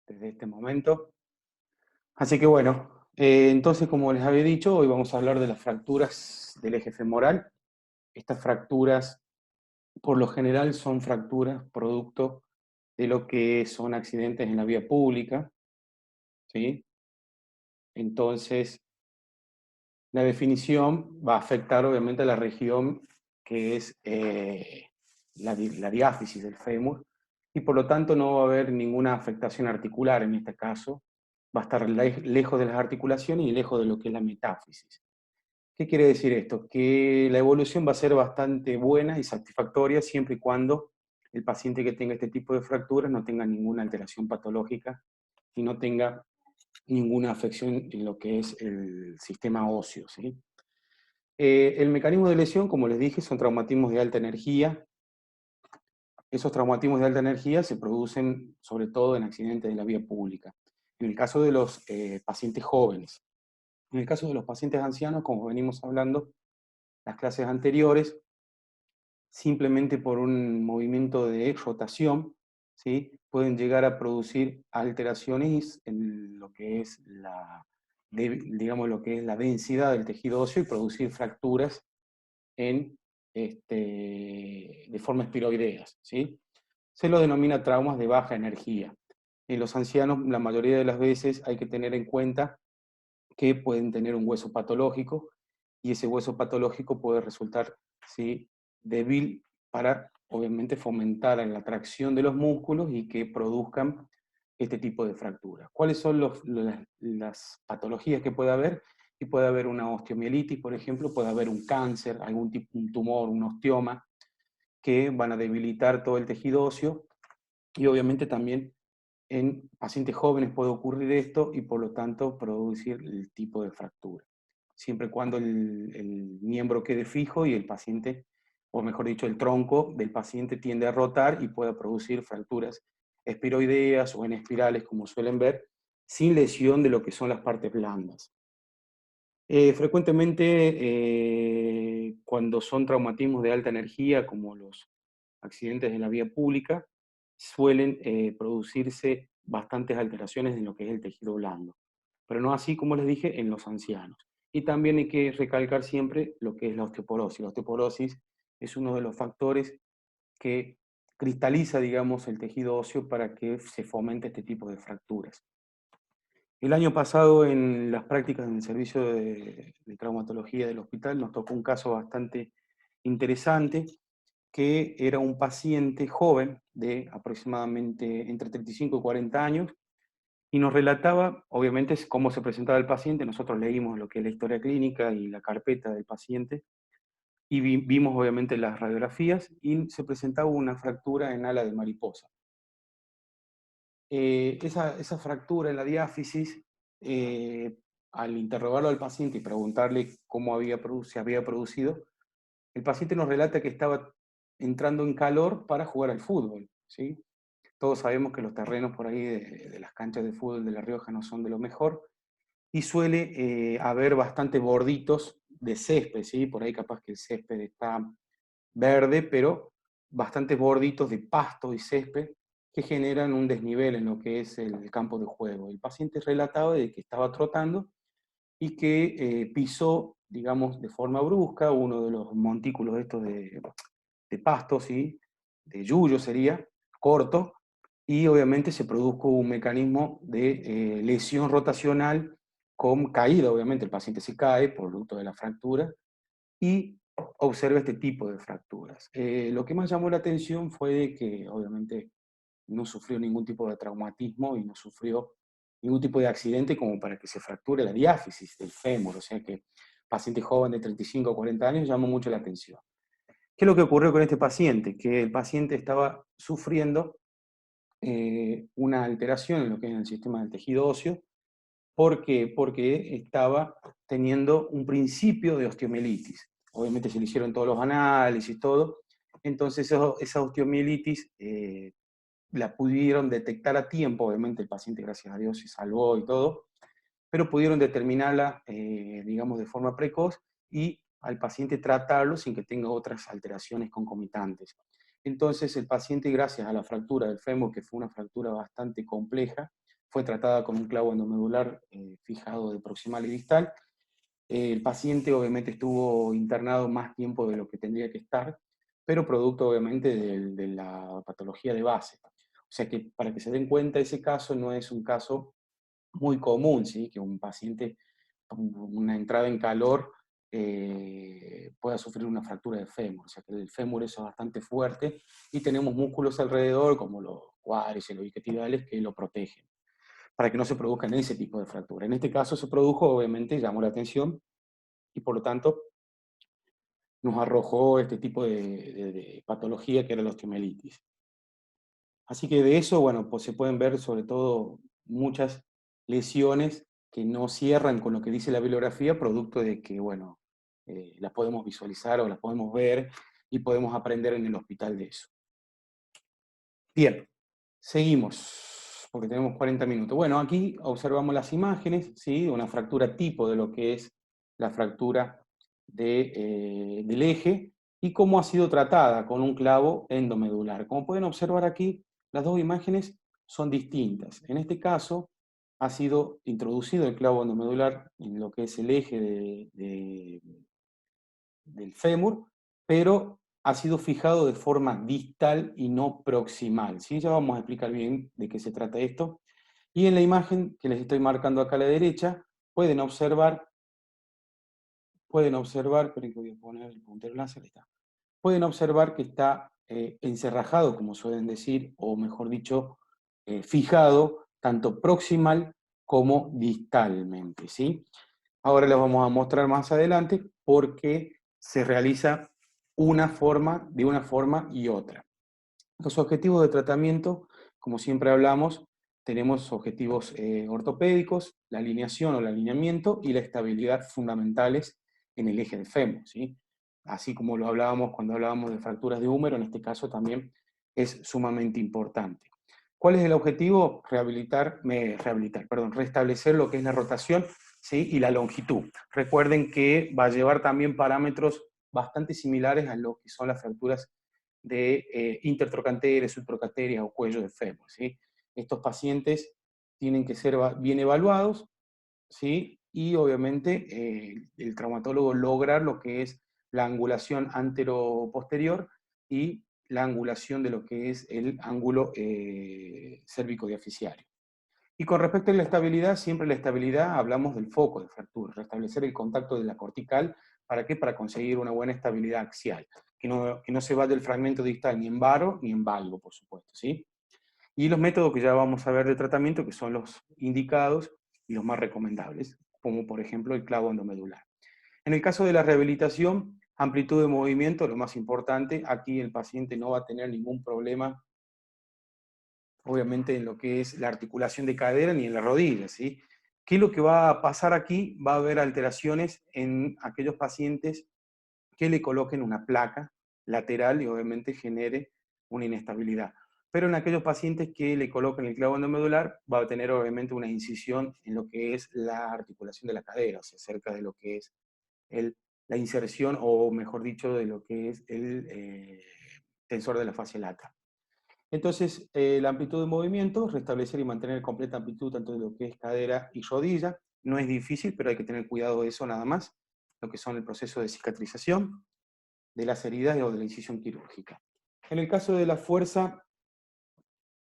desde este momento. Así que bueno, entonces como les había dicho, hoy vamos a hablar de las fracturas del eje femoral. Estas fracturas, por lo general, son fracturas producto de lo que son accidentes en la vía pública, ¿sí? Entonces, la definición va a afectar obviamente a la región que es la diáfisis del fémur, y por lo tanto no va a haber ninguna afectación articular en este caso, va a estar lejos de las articulaciones y lejos de lo que es la metáfisis. ¿Qué quiere decir esto? Que la evolución va a ser bastante buena y satisfactoria siempre y cuando el paciente que tenga este tipo de fracturas no tenga ninguna alteración patológica y no tenga ninguna afección en lo que es el sistema óseo, ¿sí? El mecanismo de lesión, como les dije, son traumatismos de alta energía. Esos traumatismos de alta energía se producen sobre todo en accidentes de la vía pública. En el caso de los pacientes jóvenes. En el caso de los pacientes ancianos, como venimos hablando las clases anteriores, simplemente por un movimiento de rotación, ¿sí? Pueden llegar a producir alteraciones en lo que es digamos, lo que es la densidad del tejido óseo y producir fracturas en, de forma espiroideas, ¿sí? Se lo denomina traumas de baja energía. En los ancianos, la mayoría de las veces hay que tener en cuenta que pueden tener un hueso patológico, y ese hueso patológico puede resultar, ¿sí?, débil para, obviamente, fomentar la tracción de los músculos y que produzcan este tipo de fracturas. ¿Cuáles son las patologías que puede haber? Y puede haber una osteomielitis, por ejemplo, puede haber un cáncer, algún tipo, un tumor, un osteoma, que van a debilitar todo el tejido óseo, y obviamente también en pacientes jóvenes puede ocurrir esto y por lo tanto producir el tipo de fractura, siempre y cuando el miembro quede fijo y el paciente, o mejor dicho, el tronco del paciente tiende a rotar y pueda producir fracturas espiroideas o en espirales, como suelen ver, sin lesión de lo que son las partes blandas. Frecuentemente, cuando son traumatismos de alta energía, como los accidentes en la vía pública, suelen producirse bastantes alteraciones en lo que es el tejido blando, pero no así, como les dije, en los ancianos. Y también hay que recalcar siempre lo que es la osteoporosis. La osteoporosis es uno de los factores que cristaliza, digamos, el tejido óseo para que se fomente este tipo de fracturas. El año pasado, en las prácticas en el servicio de traumatología del hospital, nos tocó un caso bastante interesante, que era un paciente joven de aproximadamente entre 35 y 40 años, y nos relataba, obviamente, cómo se presentaba el paciente. Nosotros leímos lo que es la historia clínica y la carpeta del paciente, y vimos obviamente las radiografías, y se presentaba una fractura en ala de mariposa. Esa fractura en la diáfisis, al interrogarlo al paciente y preguntarle cómo se había producido, el paciente nos relata que estaba entrando en calor para jugar al fútbol, ¿sí? Todos sabemos que los terrenos por ahí de las canchas de fútbol de La Rioja no son de lo mejor, y suele haber bastantes borditos de césped, ¿sí? Por ahí capaz que el césped está verde, pero bastantes borditos de pasto y césped que generan un desnivel en lo que es el campo de juego. El paciente relataba de que estaba trotando y que pisó, digamos, de forma brusca uno de los montículos estos de pasto, ¿sí? De yuyo sería, corto, y obviamente se produjo un mecanismo de lesión rotacional con caída. Obviamente el paciente se cae por producto de la fractura y observa este tipo de fracturas. Lo que más llamó la atención fue que obviamente no sufrió ningún tipo de traumatismo y no sufrió ningún tipo de accidente como para que se fracture la diáfisis del fémur, o sea que paciente joven de 35 o 40 años llamó mucho la atención. ¿Qué es lo que ocurrió con este paciente? Que el paciente estaba sufriendo una alteración en lo que es el sistema del tejido óseo. ¿Por qué? Porque estaba teniendo un principio de osteomielitis. Obviamente se le hicieron todos los análisis, todo. Entonces esa osteomielitis la pudieron detectar a tiempo. Obviamente el paciente, gracias a Dios, se salvó y todo, pero pudieron determinarla, digamos, de forma precoz, y al paciente tratarlo sin que tenga otras alteraciones concomitantes. Entonces el paciente, gracias a la fractura del fémur, que fue una fractura bastante compleja, fue tratada con un clavo endomedular fijado de proximal y distal. El paciente obviamente estuvo internado más tiempo de lo que tendría que estar, pero producto obviamente de la patología de base. O sea que para que se den cuenta, ese caso no es un caso muy común, ¿sí? Que un paciente con una entrada en calor pueda sufrir una fractura de fémur. O sea que el fémur es bastante fuerte y tenemos músculos alrededor, como los cuádriceps, los isquiotibiales, que lo protegen, para que no se produzcan ese tipo de fractura. En este caso se produjo, obviamente, llamó la atención y por lo tanto nos arrojó este tipo de patología que era la osteomielitis. Así que de eso, bueno, pues se pueden ver sobre todo muchas lesiones que no cierran con lo que dice la bibliografía, producto de que, bueno, las podemos visualizar o las podemos ver y podemos aprender en el hospital de eso. Bien, seguimos, porque tenemos 40 minutos. Bueno, aquí observamos las imágenes, ¿sí? Una fractura tipo de lo que es la fractura del eje y cómo ha sido tratada con un clavo endomedular. Como pueden observar aquí, las dos imágenes son distintas. En este caso, ha sido introducido el clavo endomedular en lo que es el eje del fémur, pero ha sido fijado de forma distal y no proximal, ¿sí? Ya vamos a explicar bien de qué se trata esto. Y en la imagen que les estoy marcando acá a la derecha, esperen que voy a poner el puntero láser, ahí está. Pueden observar que está encerrajado, como suelen decir, o mejor dicho, fijado, tanto proximal como distalmente, ¿sí? Ahora les vamos a mostrar más adelante por qué se realiza de una forma y otra. Los objetivos de tratamiento, como siempre hablamos, tenemos objetivos ortopédicos, la alineación o el alineamiento y la estabilidad fundamentales en el eje del fémur, ¿sí? Así como lo hablábamos cuando hablábamos de fracturas de húmero, en este caso también es sumamente importante. ¿Cuál es el objetivo? Restablecer lo que es la rotación, ¿sí? Y la longitud. Recuerden que va a llevar también parámetros bastante similares a lo que son las fracturas de intertrochanterias, subtrochanterias o cuello de fémur, ¿sí? Estos pacientes tienen que ser bien evaluados, ¿sí? Y obviamente el traumatólogo lograr lo que es la angulación antero-posterior y la angulación de lo que es el ángulo cérvico-diaficiario. Y con respecto a la estabilidad, siempre la estabilidad hablamos del foco de fractura, restablecer el contacto de la cortical, ¿para qué? Para conseguir una buena estabilidad axial, que no se vaya el fragmento distal ni en varo ni en valgo, por supuesto, ¿sí? Y los métodos que ya vamos a ver de tratamiento, que son los indicados y los más recomendables, como por ejemplo el clavo endomedular. En el caso de la rehabilitación, amplitud de movimiento, lo más importante, aquí el paciente no va a tener ningún problema obviamente en lo que es la articulación de cadera ni en la rodilla, ¿sí? ¿Qué es lo que va a pasar aquí? Va a haber alteraciones en aquellos pacientes que le coloquen una placa lateral y obviamente genere una inestabilidad. Pero en aquellos pacientes que le coloquen el clavo endomedular, va a tener obviamente una incisión en lo que es la articulación de la cadera, o sea, cerca de lo que es la inserción, o mejor dicho, de lo que es el tensor de la fascia lata. Entonces, la amplitud de movimiento, restablecer y mantener completa amplitud tanto de lo que es cadera y rodilla. No es difícil, pero hay que tener cuidado de eso nada más, lo que son el proceso de cicatrización de las heridas o de la incisión quirúrgica. En el caso de la fuerza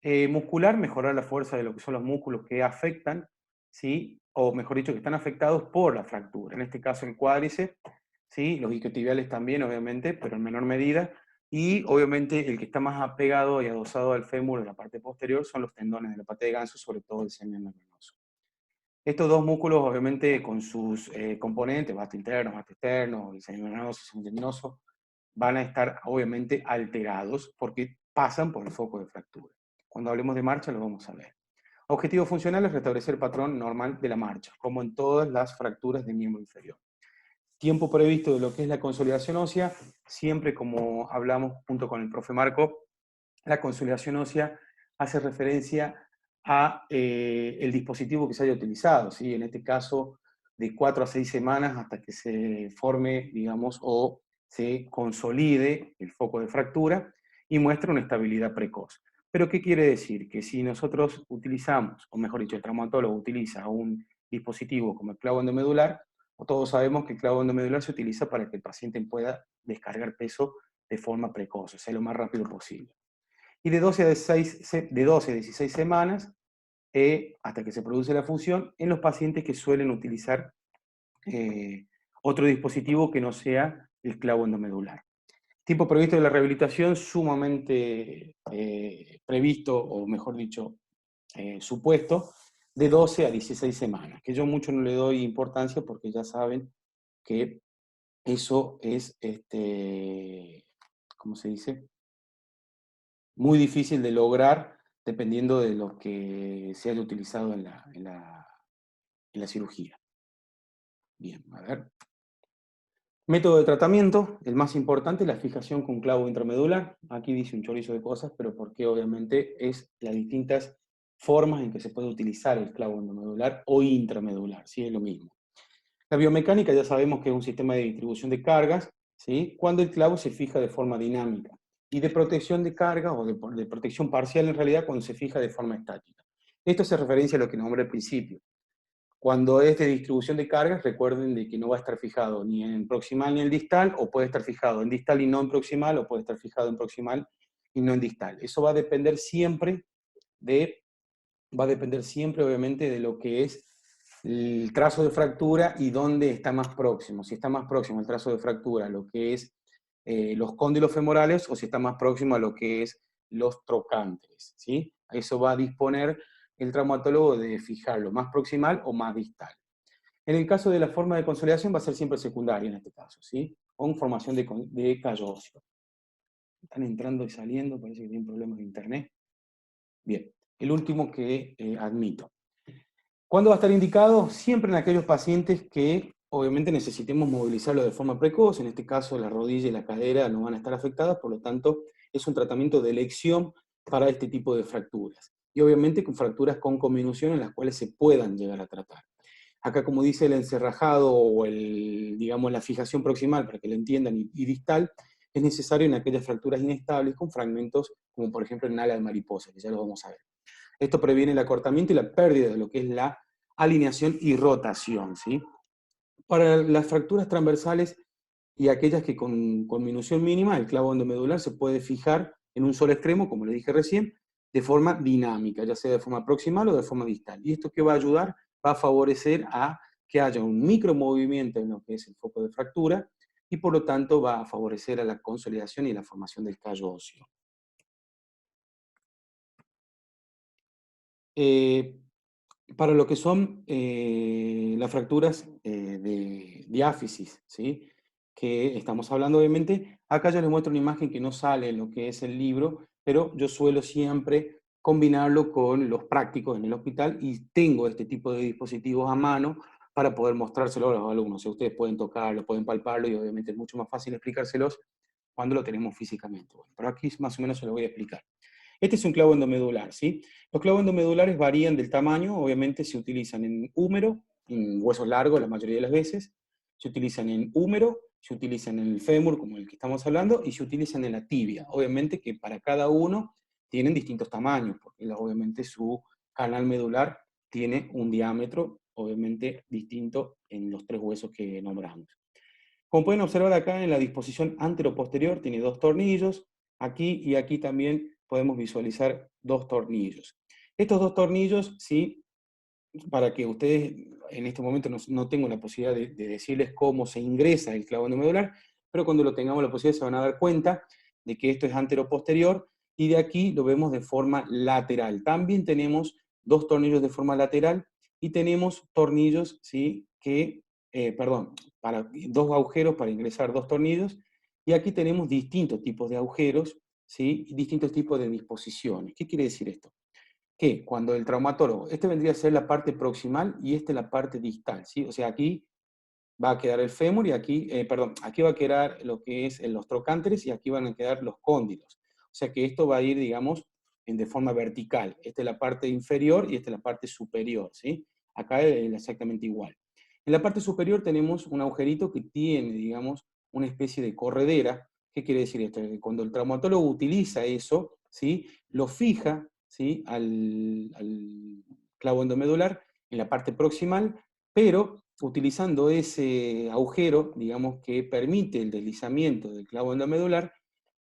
muscular, mejorar la fuerza de lo que son los músculos que afectan, ¿sí? O mejor dicho, que están afectados por la fractura. En este caso el cuádriceps, ¿sí? Los isquiotibiales también, obviamente, pero en menor medida. Y obviamente el que está más apegado y adosado al fémur en la parte posterior son los tendones de la pata de ganso, sobre todo el semimembranoso. Estos dos músculos, obviamente, con sus componentes, vasto interno, vasto externo, el semimembranoso, semitendinoso, van a estar obviamente alterados porque pasan por el foco de fractura. Cuando hablemos de marcha lo vamos a ver. Objetivo funcional es restablecer el patrón normal de la marcha, como en todas las fracturas de miembro inferior. Tiempo previsto de lo que es la consolidación ósea, siempre como hablamos junto con el profe Marco, la consolidación ósea hace referencia a el dispositivo que se haya utilizado, ¿sí? En este caso de 4 a 6 semanas hasta que se forme, digamos, o se consolide el foco de fractura y muestra una estabilidad precoz. Pero ¿qué quiere decir? Que si nosotros utilizamos, o mejor dicho, el traumatólogo utiliza un dispositivo como el clavo endomedular, todos sabemos que el clavo endomedular se utiliza para que el paciente pueda descargar peso de forma precoz, o sea, lo más rápido posible. Y de 12 a 16, de 12 a 16 semanas, hasta que se produce la función, en los pacientes que suelen utilizar otro dispositivo que no sea el clavo endomedular. Tiempo previsto de la rehabilitación sumamente previsto, o mejor dicho, supuesto, de 12 a 16 semanas, que yo mucho no le doy importancia porque ya saben que eso es, ¿cómo se dice? Muy difícil de lograr dependiendo de lo que se haya utilizado en la cirugía. Bien, a ver. Método de tratamiento, el más importante, la fijación con clavo intramedular. Aquí dice un chorizo de cosas, pero porque obviamente es las distintas formas en que se puede utilizar el clavo endomedular o intramedular, ¿sí? Es lo mismo. La biomecánica ya sabemos que es un sistema de distribución de cargas, ¿sí? Cuando el clavo se fija de forma dinámica. Y de protección de carga, o de protección parcial en realidad, cuando se fija de forma estática. Esto hace referencia a lo que nombré al principio. Cuando es de distribución de cargas, recuerden de que no va a estar fijado ni en proximal ni en distal, o puede estar fijado en distal y no en proximal, o puede estar fijado en proximal y no en distal. Eso va a depender siempre obviamente, de lo que es el trazo de fractura y dónde está más próximo. Si está más próximo el trazo de fractura a lo que es los cóndilos femorales, o si está más próximo a lo que es los trocánteres, ¿sí? Eso va a disponer el traumatólogo de fijarlo más proximal o más distal. En el caso de la forma de consolidación va a ser siempre secundaria en este caso, ¿sí? Con formación de callo óseo. Están entrando y saliendo, parece que tienen problemas de internet. Bien, el último que admito. ¿Cuándo va a estar indicado? Siempre en aquellos pacientes que obviamente necesitemos movilizarlo de forma precoz, en este caso la rodilla y la cadera no van a estar afectadas, por lo tanto es un tratamiento de elección para este tipo de fracturas. Y obviamente con fracturas con conminución en las cuales se puedan llegar a tratar. Acá, como dice el encerrajado o digamos, la fijación proximal, para que lo entiendan, y distal, es necesario en aquellas fracturas inestables con fragmentos, como por ejemplo en ala de mariposa, que ya lo vamos a ver. Esto previene el acortamiento y la pérdida de lo que es la alineación y rotación, ¿sí? Para las fracturas transversales y aquellas que con conminución mínima, el clavo endomedular se puede fijar en un solo extremo, como le dije recién, de forma dinámica, ya sea de forma proximal o de forma distal. ¿Y esto qué va a ayudar? Va a favorecer a que haya un micromovimiento en lo que es el foco de fractura, y por lo tanto va a favorecer a la consolidación y la formación del callo óseo. Para lo que son las fracturas de diáfisis, ¿sí? Que estamos hablando obviamente, acá yo les muestro una imagen que no sale en lo que es el libro, pero yo suelo siempre combinarlo con los prácticos en el hospital y tengo este tipo de dispositivos a mano para poder mostrárselo a los alumnos. O sea, ustedes pueden tocarlo, pueden palparlo y obviamente es mucho más fácil explicárselos cuando lo tenemos físicamente. Bueno, pero aquí más o menos se lo voy a explicar. Este es un clavo endomedular, ¿sí? Los clavos endomedulares varían del tamaño, obviamente se utilizan en húmero, en huesos largos la mayoría de las veces, se utilizan en húmero, se utilizan en el fémur, como el que estamos hablando, y se utilizan en la tibia. Obviamente que para cada uno tienen distintos tamaños, porque obviamente su canal medular tiene un diámetro, obviamente, distinto en los tres huesos que nombramos. Como pueden observar acá en la disposición antero-posterior, tiene dos tornillos. Aquí y aquí también podemos visualizar dos tornillos. Estos dos tornillos, sí, para que ustedes en este momento no tengo la posibilidad de decirles cómo se ingresa el clavo endomedular, pero cuando lo tengamos la posibilidad se van a dar cuenta de que esto es antero-posterior, y de aquí lo vemos de forma lateral. También tenemos dos tornillos de forma lateral y tenemos tornillos, ¿sí? Perdón, para dos agujeros para ingresar dos tornillos, y aquí tenemos distintos tipos de agujeros, ¿sí? Y distintos tipos de disposiciones. ¿Qué quiere decir esto? Que cuando el traumatólogo, este vendría a ser la parte proximal y este la parte distal, ¿sí? O sea, aquí va a quedar el fémur y aquí, perdón, aquí va a quedar lo que es los trocánteres y aquí van a quedar los cóndilos. O sea que esto va a ir, digamos, de forma vertical. Esta es la parte inferior y esta es la parte superior, ¿sí? Acá es exactamente igual. En la parte superior tenemos un agujerito que tiene, digamos, una especie de corredera. ¿Qué quiere decir esto? Que cuando el traumatólogo utiliza eso, ¿sí? Lo fija, ¿sí? al clavo endomedular en la parte proximal, pero utilizando ese agujero, digamos, que permite el deslizamiento del clavo endomedular,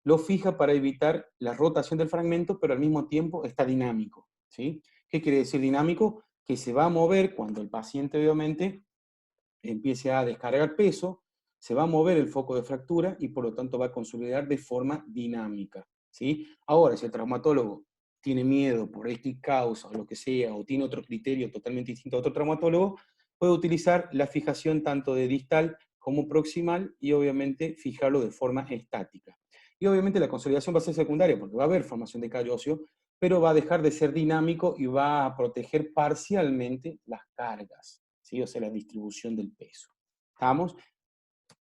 lo fija para evitar la rotación del fragmento, pero al mismo tiempo está dinámico, ¿sí? ¿Qué quiere decir dinámico? Que se va a mover cuando el paciente, obviamente, empiece a descargar peso, se va a mover el foco de fractura y por lo tanto va a consolidar de forma dinámica, ¿sí? Ahora, si el traumatólogo tiene miedo por esta causa o lo que sea, o tiene otro criterio totalmente distinto a otro traumatólogo, puede utilizar la fijación tanto de distal como proximal y obviamente fijarlo de forma estática. Y obviamente la consolidación va a ser secundaria porque va a haber formación de callo óseo, pero va a dejar de ser dinámico y va a proteger parcialmente las cargas, ¿sí? O sea, la distribución del peso. ¿Estamos?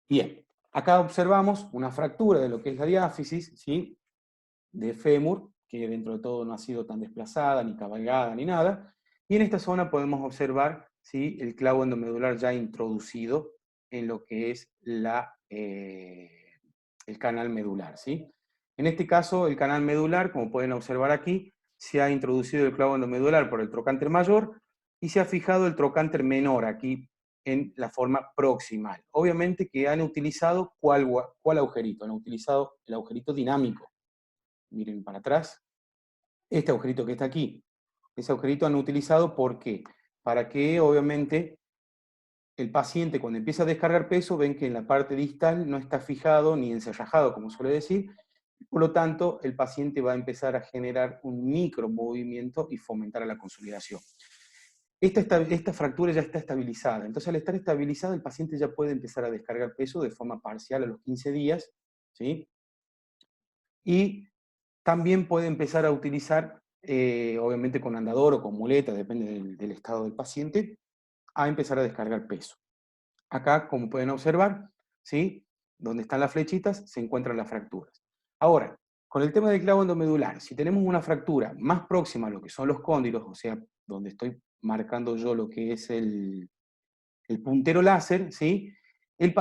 Bien. Acá observamos una fractura de lo que es la diáfisis, ¿sí? De fémur, que dentro de todo no ha sido tan desplazada, ni cabalgada, ni nada. Y en esta zona podemos observar, ¿sí? El clavo endomedular ya introducido en lo que es el canal medular, ¿sí? En este caso, el canal medular, como pueden observar aquí, se ha introducido el clavo endomedular por el trocánter mayor y se ha fijado el trocánter menor aquí en la forma proximal. Obviamente que han utilizado ¿cuál agujerito? Han utilizado el agujerito dinámico. Miren para atrás. Este agujerito que está aquí. Ese agujerito han utilizado, ¿por qué? Para que, obviamente, el paciente cuando empieza a descargar peso, ven que en la parte distal no está fijado ni encerrajado, como suele decir. Por lo tanto, el paciente va a empezar a generar un micromovimiento y fomentar la consolidación. Esta fractura ya está estabilizada. Entonces, al estar estabilizada, el paciente ya puede empezar a descargar peso de forma parcial a los 15 días, ¿sí? Y también puede empezar a utilizar, obviamente con andador o con muleta, depende del estado del paciente, a empezar a descargar peso. Acá, como pueden observar, ¿sí? Donde están las flechitas, se encuentran las fracturas. Ahora, con el tema del clavo endomedular, si tenemos una fractura más próxima a lo que son los cóndilos, o sea, donde estoy marcando yo lo que es el puntero láser, ¿sí? El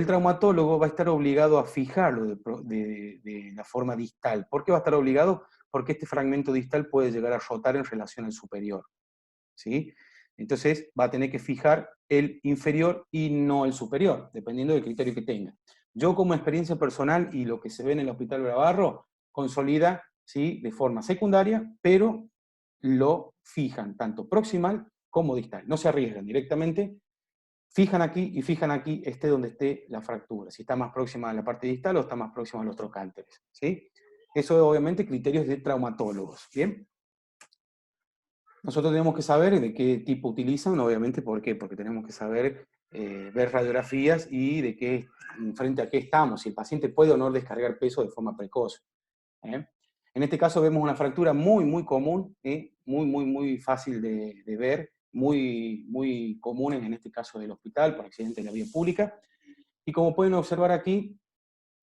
traumatólogo va a estar obligado a fijarlo de la forma distal. ¿Por qué va a estar obligado? Porque este fragmento distal puede llegar a rotar en relación al superior, ¿sí? Entonces va a tener que fijar el inferior y no el superior, dependiendo del criterio que tenga. Yo como experiencia personal y lo que se ve en el Hospital Bravarro, consolida, ¿sí? De forma secundaria, pero lo fijan tanto proximal como distal. No se arriesgan directamente, fijan aquí y fijan aquí, esté donde esté la fractura, si está más próxima a la parte distal o está más próxima a los trocánteres, ¿sí? Eso es obviamente criterios de traumatólogos, ¿bien? Nosotros tenemos que saber de qué tipo utilizan, obviamente, ¿por qué? Porque tenemos que saber ver radiografías y de qué, frente a qué estamos, si el paciente puede o no descargar peso de forma precoz. ¿Eh? En este caso vemos una fractura muy, muy común, muy fácil de ver, muy común en este caso del hospital, por accidente en la vía pública. Y como pueden observar aquí,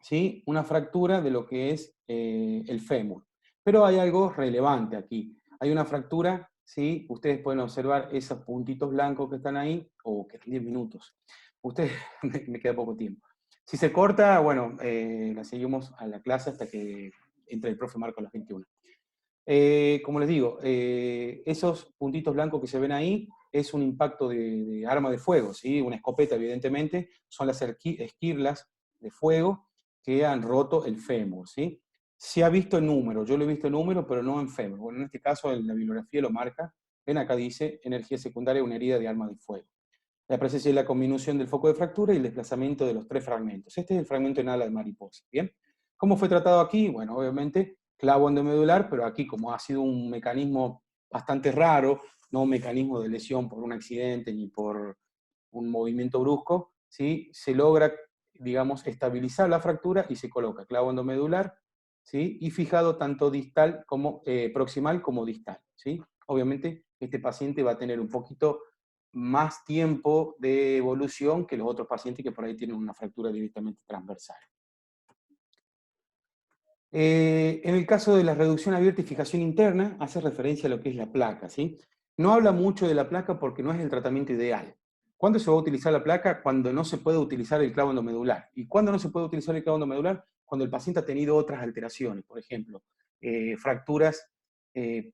¿sí? Una fractura de lo que es el fémur. Pero hay algo relevante aquí. Hay una fractura, ¿sí? Ustedes pueden observar esos puntitos blancos que están ahí, o que 10 minutos. Ustedes, me queda poco tiempo. Si se corta, bueno, la seguimos a la clase hasta que entre el profe Marco a las 21. Como les digo, esos puntitos blancos que se ven ahí es un impacto de arma de fuego, ¿sí? Una escopeta, evidentemente, son las esquirlas de fuego que han roto el fémur, ¿sí? Se ha visto en número, yo lo he visto en número, pero no en fémur. Bueno, en este caso, en la bibliografía lo marca. Ven acá dice, energía secundaria, una herida de arma de fuego. La presencia y la combinación del foco de fractura y el desplazamiento de los tres fragmentos. Este es el fragmento en ala de mariposa, ¿bien? ¿Cómo fue tratado aquí? Bueno, obviamente, clavo endomedular, pero aquí como ha sido un mecanismo bastante raro, no un mecanismo de lesión por un accidente ni por un movimiento brusco, ¿sí? Se logra, digamos, estabilizar la fractura y se coloca clavo endomedular, ¿sí? Y fijado tanto distal como proximal como distal, ¿sí? Obviamente, este paciente va a tener un poquito más tiempo de evolución que los otros pacientes que por ahí tienen una fractura directamente transversal. En el caso de la reducción abierta y fijación interna, hace referencia a lo que es la placa, ¿sí? No habla mucho de la placa porque no es el tratamiento ideal. ¿Cuándo se va a utilizar la placa? Cuando no se puede utilizar el clavo endomedular. ¿Y cuándo no se puede utilizar el clavo endomedular? Cuando el paciente ha tenido otras alteraciones, por ejemplo, fracturas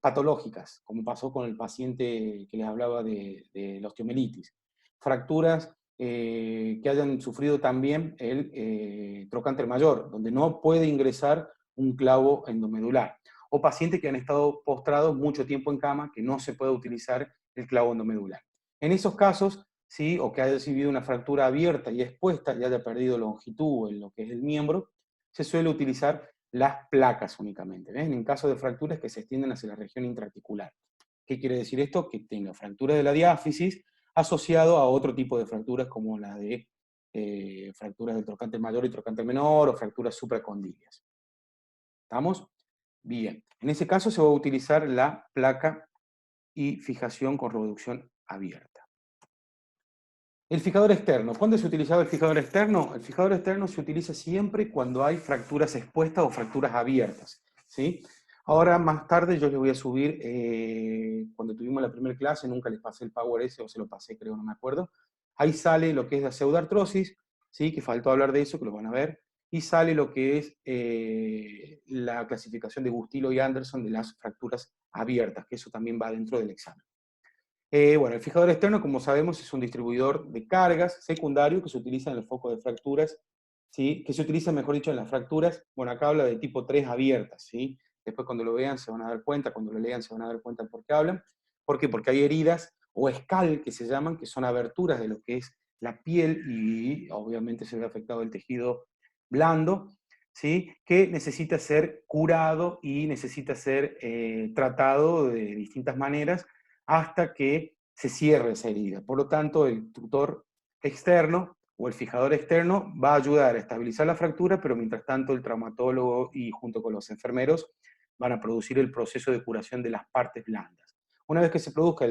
patológicas, como pasó con el paciente que les hablaba de la osteomelitis. Fracturas que hayan sufrido también el trocánter mayor, donde no puede ingresar un clavo endomedular. O pacientes que han estado postrados mucho tiempo en cama, que no se puede utilizar el clavo endomedular. En esos casos, ¿sí? O que haya recibido una fractura abierta y expuesta y haya perdido longitud en lo que es el miembro, se suele utilizar las placas únicamente. ¿Ven? En caso de fracturas que se extienden hacia la región intraarticular. ¿Qué quiere decir esto? Que tenga fractura de la diáfisis asociado a otro tipo de fracturas como las de fracturas del trocánter mayor y trocánter menor o fracturas supracondilias. ¿Estamos? Bien. En ese caso se va a utilizar la placa y fijación con reducción abierta. El fijador externo. ¿Cuándo se utilizaba el fijador externo? El fijador externo se utiliza siempre cuando hay fracturas expuestas o fracturas abiertas, ¿sí? Ahora, más tarde, yo les voy a subir, cuando tuvimos la primera clase, nunca les pasé el Power ese, o se lo pasé, creo, no me acuerdo. Ahí sale lo que es la pseudartrosis, ¿sí? Que faltó hablar de eso, que lo van a ver. Y sale lo que es la clasificación de Bustilo y Anderson de las fracturas abiertas, que eso también va dentro del examen. Bueno, el fijador externo, como sabemos, es un distribuidor de cargas secundario que se utiliza en el foco de fracturas, ¿sí? Que se utiliza, mejor dicho, en las fracturas, bueno, acá habla de tipo 3 abiertas, ¿sí? Después cuando lo vean se van a dar cuenta, cuando lo lean se van a dar cuenta por qué hablan. ¿Por qué? Porque hay heridas o escal, que se llaman, que son aberturas de lo que es la piel y obviamente se ve afectado el tejido blando, ¿sí? Que necesita ser curado y necesita ser tratado de distintas maneras hasta que se cierre esa herida. Por lo tanto, el tutor externo o el fijador externo va a ayudar a estabilizar la fractura, pero mientras tanto el traumatólogo y junto con los enfermeros van a producir el proceso de curación de las partes blandas. Una vez que se produzca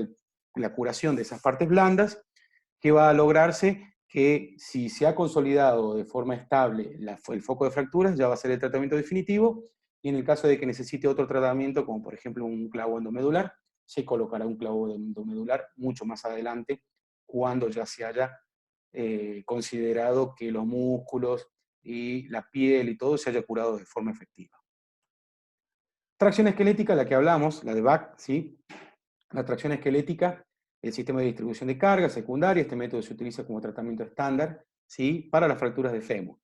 la curación de esas partes blandas, ¿qué va a lograrse? Que si se ha consolidado de forma estable el foco de fracturas, ya va a ser el tratamiento definitivo, y en el caso de que necesite otro tratamiento, como por ejemplo un clavo endomedular, se colocará un clavo endomedular mucho más adelante, cuando ya se haya considerado que los músculos y la piel y todo se haya curado de forma efectiva. Tracción esquelética, la que hablamos, la de Bach, ¿sí? La tracción esquelética, el sistema de distribución de carga secundaria, este método se utiliza como tratamiento estándar, ¿sí? Para las fracturas de fémur.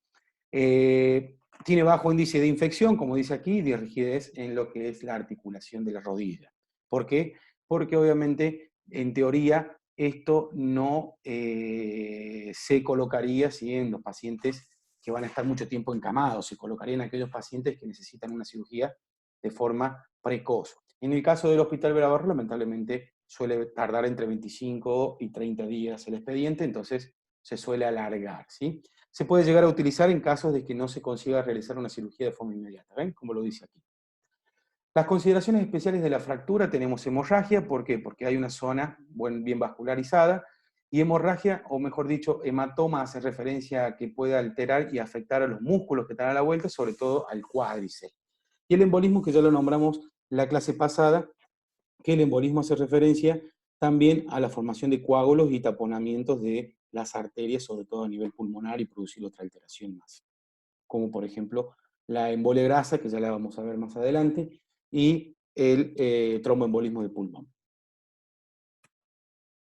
Tiene bajo índice de infección, como dice aquí, de rigidez en lo que es la articulación de la rodilla. ¿Por qué? Porque obviamente, en teoría, esto no se colocaría, ¿sí? En los pacientes que van a estar mucho tiempo encamados, se colocaría en aquellos pacientes que necesitan una cirugía de forma precoz. En el caso del Hospital Berabarro, lamentablemente suele tardar entre 25 y 30 días el expediente, entonces se suele alargar, ¿sí? Se puede llegar a utilizar en casos de que no se consiga realizar una cirugía de forma inmediata, ¿ven? Como lo dice aquí. Las consideraciones especiales de la fractura, tenemos hemorragia, ¿por qué? Porque hay una zona bien vascularizada, y hemorragia, o mejor dicho, hematoma, hace referencia a que puede alterar y afectar a los músculos que están a la vuelta, sobre todo al cuádriceps. Y el embolismo, que ya lo nombramos la clase pasada, que el embolismo hace referencia también a la formación de coágulos y taponamientos de las arterias, sobre todo a nivel pulmonar, y producir otra alteración más, como por ejemplo la embolia grasa, que ya la vamos a ver más adelante, y el tromboembolismo de pulmón.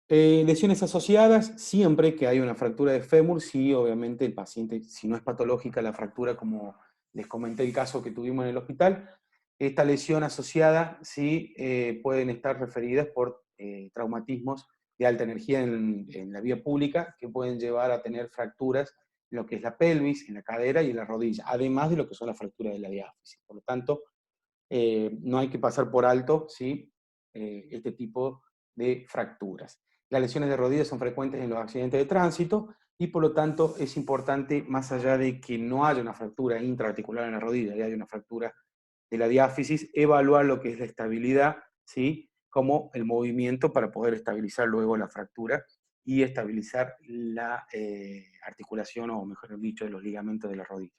Lesiones asociadas, siempre que hay una fractura de fémur, sí, obviamente el paciente, si no es patológica la fractura, como les comenté el caso que tuvimos en el hospital, esta lesión asociada sí pueden estar referidas por traumatismos de alta energía en la vía pública, que pueden llevar a tener fracturas en lo que es la pelvis, en la cadera y en la rodilla, además de lo que son las fracturas de la diáfisis. Por lo tanto, no hay que pasar por alto, ¿sí? Este tipo de fracturas. Las lesiones de rodillas son frecuentes en los accidentes de tránsito y por lo tanto es importante, más allá de que no haya una fractura intraarticular en la rodilla y haya una fractura de la diáfisis, evaluar lo que es la estabilidad, ¿sí? Como el movimiento para poder estabilizar luego la fractura y estabilizar la articulación, o mejor dicho, de los ligamentos de la rodilla.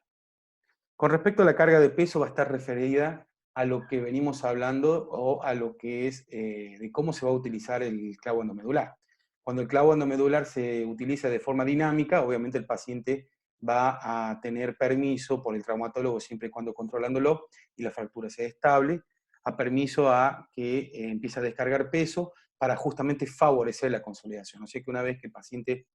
Con respecto a la carga de peso, va a estar referida a lo que venimos hablando o a lo que es de cómo se va a utilizar el clavo endomedular. Cuando el clavo endomedular se utiliza de forma dinámica, obviamente el paciente va a tener permiso por el traumatólogo, siempre y cuando controlándolo y la fractura sea estable, a permiso a que empiece a descargar peso para justamente favorecer la consolidación. O sea que una vez que el paciente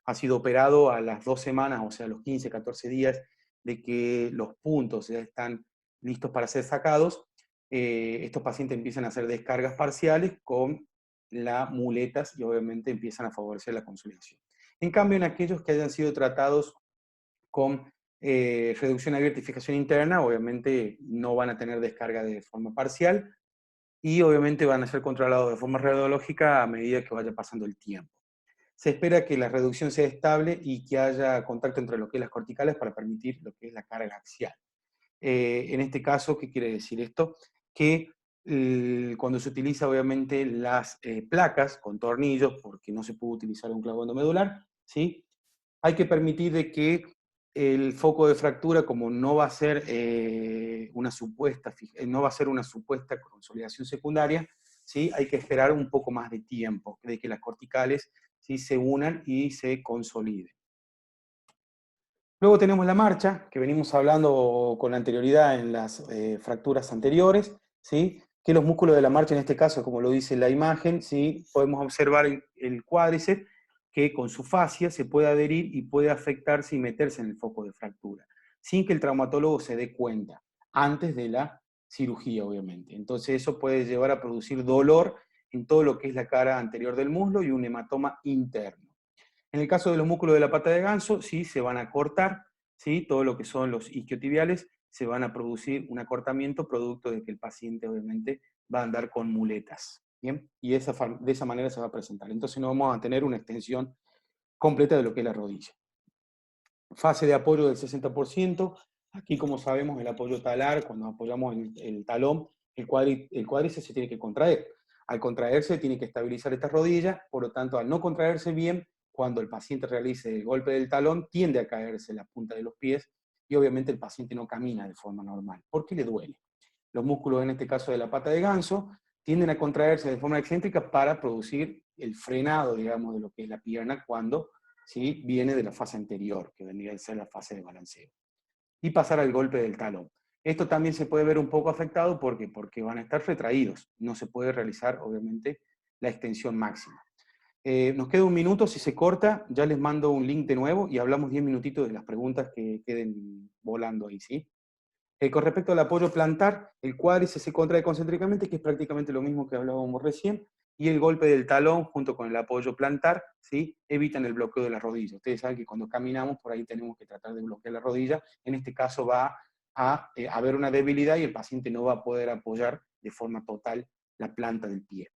ha sido operado, a las 2 semanas, o sea, a los 15, 14 días de que los puntos ya están listos para ser sacados, estos pacientes empiezan a hacer descargas parciales con las muletas y obviamente empiezan a favorecer la consolidación. En cambio, en aquellos que hayan sido tratados con reducción abierta y fijación interna, obviamente no van a tener descarga de forma parcial y obviamente van a ser controlados de forma radiológica a medida que vaya pasando el tiempo. Se espera que la reducción sea estable y que haya contacto entre lo que es las corticales para permitir lo que es la carga axial. En este caso, ¿qué quiere decir esto? Que cuando se utiliza obviamente las placas con tornillos, porque no se puede utilizar un clavo endomedular, ¿sí? Hay que permitir de que el foco de fractura, como no va a ser no va a ser una supuesta consolidación secundaria, ¿sí? Hay que esperar un poco más de tiempo, de que las corticales, ¿sí?, se unan y se consoliden. Luego tenemos la marcha, que venimos hablando con anterioridad en las fracturas anteriores, ¿sí? Que los músculos de la marcha, en este caso, como lo dice la imagen, ¿sí?, podemos observar el cuádriceps, que con su fascia se puede adherir y puede afectarse y meterse en el foco de fractura, sin que el traumatólogo se dé cuenta, antes de la cirugía, obviamente. Entonces eso puede llevar a producir dolor en todo lo que es la cara anterior del muslo y un hematoma interno. En el caso de los músculos de la pata de ganso, sí, se van a cortar, ¿sí? Todo lo que son los isquiotibiales, se van a producir un acortamiento producto de que el paciente obviamente va a andar con muletas, ¿bien? Y de esa manera se va a presentar. Entonces no vamos a tener una extensión completa de lo que es la rodilla. Fase de apoyo del 60%. Aquí, como sabemos, el apoyo talar, cuando apoyamos el talón, el cuádriceps se tiene que contraer. Al contraerse, tiene que estabilizar esta rodilla, por lo tanto, al no contraerse bien, cuando el paciente realice el golpe del talón, tiende a caerse la punta de los pies y obviamente el paciente no camina de forma normal, porque le duele. Los músculos, en este caso de la pata de ganso, tienden a contraerse de forma excéntrica para producir el frenado, digamos, de lo que es la pierna cuando, ¿sí?, viene de la fase anterior, que vendría a ser la fase de balanceo. Y pasar al golpe del talón. Esto también se puede ver un poco afectado porque van a estar retraídos. No se puede realizar, obviamente, la extensión máxima. Nos queda un minuto, si se corta, ya les mando un link de nuevo y hablamos 10 minutitos de las preguntas que queden volando ahí, ¿sí? Con respecto al apoyo plantar, el cuádriceps se contrae concéntricamente, que es prácticamente lo mismo que hablábamos recién, y el golpe del talón junto con el apoyo plantar, ¿sí?, evitan el bloqueo de la rodilla. Ustedes saben que cuando caminamos por ahí tenemos que tratar de bloquear la rodilla. En este caso va a haber una debilidad y el paciente no va a poder apoyar de forma total la planta del pie.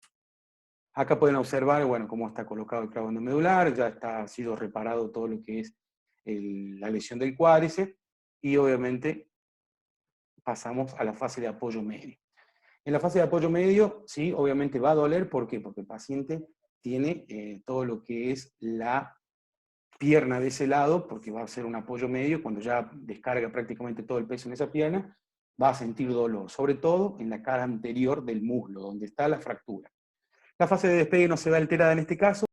Acá pueden observar, bueno, cómo está colocado el clavo endomedular, ya ha sido reparado todo lo que es la lesión del cuádriceps, y obviamente pasamos a la fase de apoyo medio. En la fase de apoyo medio, sí, obviamente va a doler. ¿Por qué? Porque el paciente tiene todo lo que es la pierna de ese lado, porque va a ser un apoyo medio. Cuando ya descarga prácticamente todo el peso en esa pierna, va a sentir dolor, sobre todo en la cara anterior del muslo, donde está la fractura. La fase de despegue no se ve alterada en este caso.